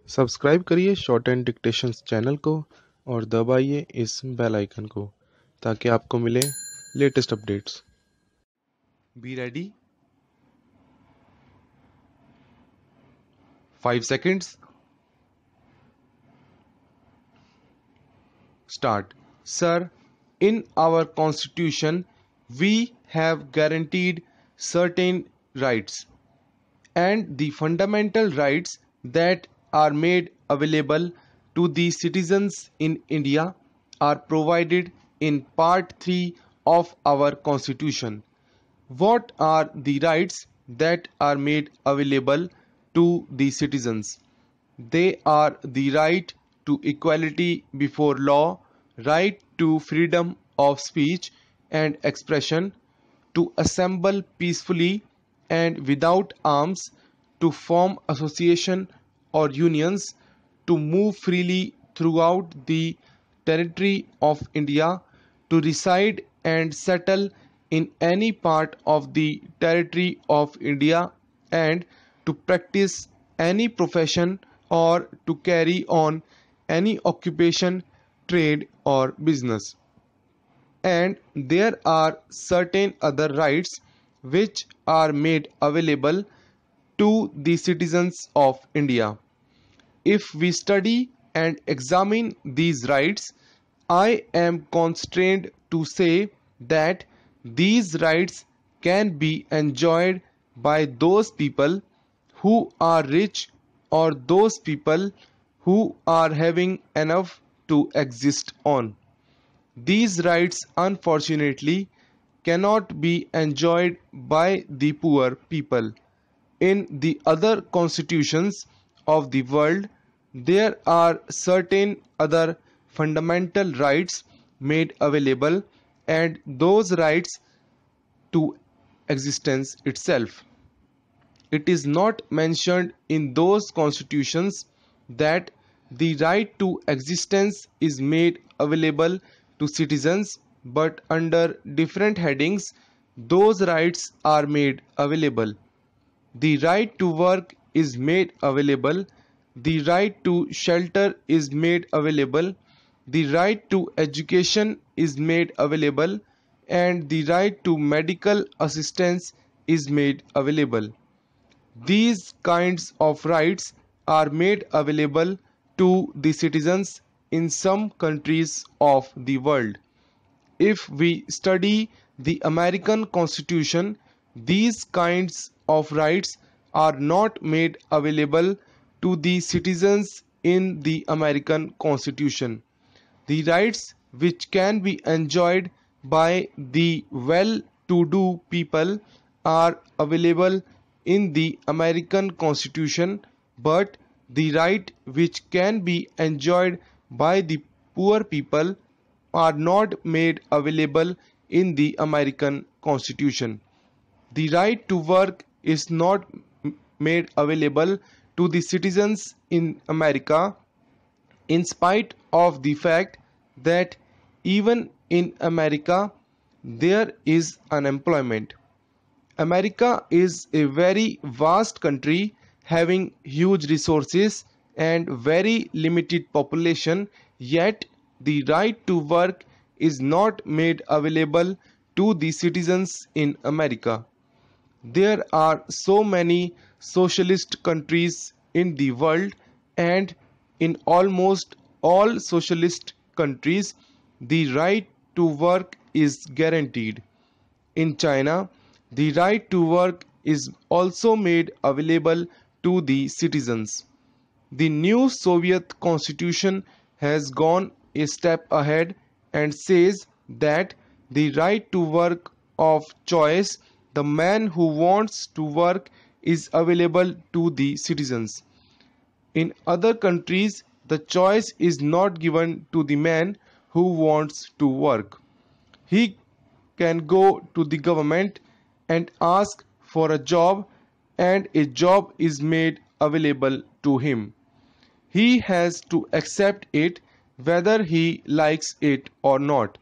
Subscribe करिए short and dictations channel को और दबाइए इस बेल आइकन को ताकि आपको मिले latest updates. Be ready. 5 seconds. Start. Sir, in our constitution, we have guaranteed certain rights, and the fundamental rights that are made available to the citizens in India are provided in Part 3 of our constitution. What are the rights that are made available to the citizens? They are the right to equality before law, right to freedom of speech and expression, to assemble peacefully and without arms, to form association or unions, to move freely throughout the territory of India, to reside and settle in any part of the territory of India, and to practice any profession or to carry on any occupation, trade or business. And there are certain other rights which are made available to the citizens of India. If we study and examine these rights, I am constrained to say that these rights can be enjoyed by those people who are rich or those people who are having enough to exist on. These rights, unfortunately, cannot be enjoyed by the poor people. In the other constitutions of the world, there are certain other fundamental rights made available, and those rights to existence itself. It is not mentioned in those constitutions that the right to existence is made available to citizens, but under different headings, those rights are made available. The right to work is made available, the right to shelter is made available, the right to education is made available, and the right to medical assistance is made available. These kinds of rights are made available to the citizens in some countries of the world. If we study the American Constitution, these kinds of rights are not made available to the citizens in the American Constitution. The rights which can be enjoyed by the well-to-do people are available in the American Constitution, but the right which can be enjoyed by the poor people are not made available in the American Constitution. The right to work is not made available to the citizens in America, in spite of the fact that even in America there is unemployment. America is a very vast country having huge resources and very limited population, yet the right to work is not made available to the citizens in America. There are so many socialist countries in the world, and in almost all socialist countries, the right to work is guaranteed. In China, the right to work is also made available to the citizens. The new Soviet constitution has gone a step ahead and says that the right to work of choice, the man who wants to work, is available to the citizens. In other countries, the choice is not given to the man who wants to work. He can go to the government and ask for a job, and a job is made available to him. He has to accept it whether he likes it or not.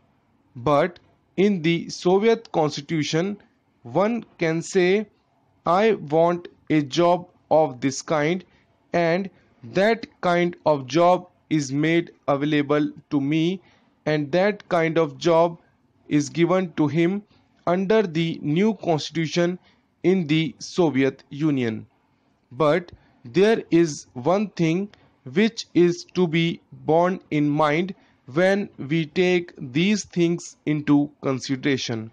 But in the Soviet constitution, one can say, I want a job of this kind, and That kind of job is made available to me, and that kind of job is given to him under the new constitution in the Soviet Union. But there is one thing which is to be borne in mind when we take these things into consideration.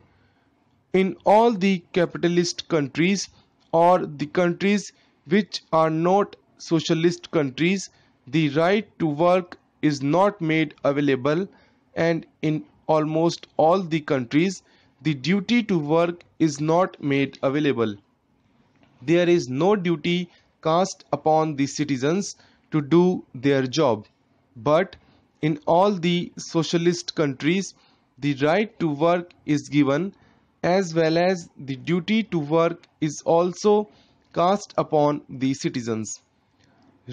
In all the capitalist countries or the countries which are not socialist countries, the right to work is not made available, and in almost all the countries, the duty to work is not made available. There is no duty cast upon the citizens to do their job. But in all the socialist countries, the right to work is given, as well as the duty to work is also cast upon the citizens.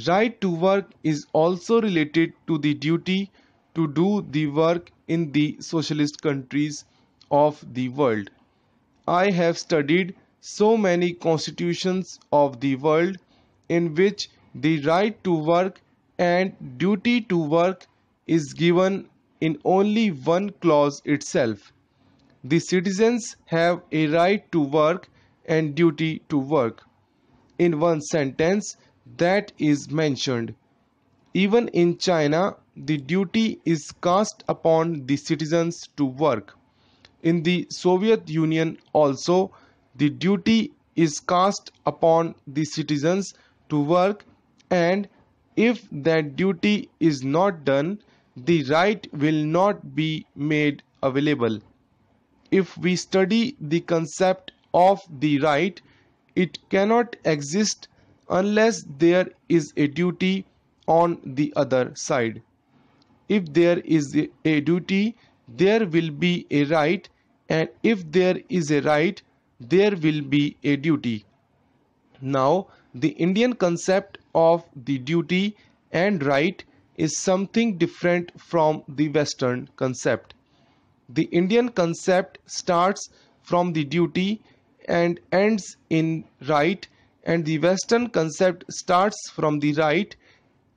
Right to work is also related to the duty to do the work in the socialist countries of the world. I have studied so many constitutions of the world in which the right to work and duty to work is given in only one clause itself. The citizens have a right to work and duty to work. In one sentence that is mentioned. Even in China, the duty is cast upon the citizens to work. In the Soviet Union also, the duty is cast upon the citizens to work, and if that duty is not done, the right will not be made available. If we study the concept of the right, it cannot exist unless there is a duty on the other side. If there is a duty, there will be a right, and if there is a right, there will be a duty. Now, the Indian concept of the duty and right is something different from the Western concept. The Indian concept starts from the duty and ends in right, and the Western concept starts from the right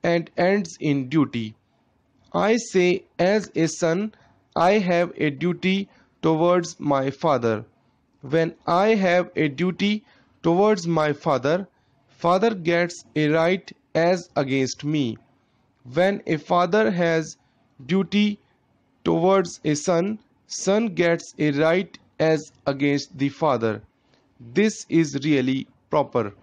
and ends in duty. I say, as a son, I have a duty towards my father. When I have a duty towards my father, father gets a right as against me. When a father has duty towards a son, son gets a right as against the father. This is really proper.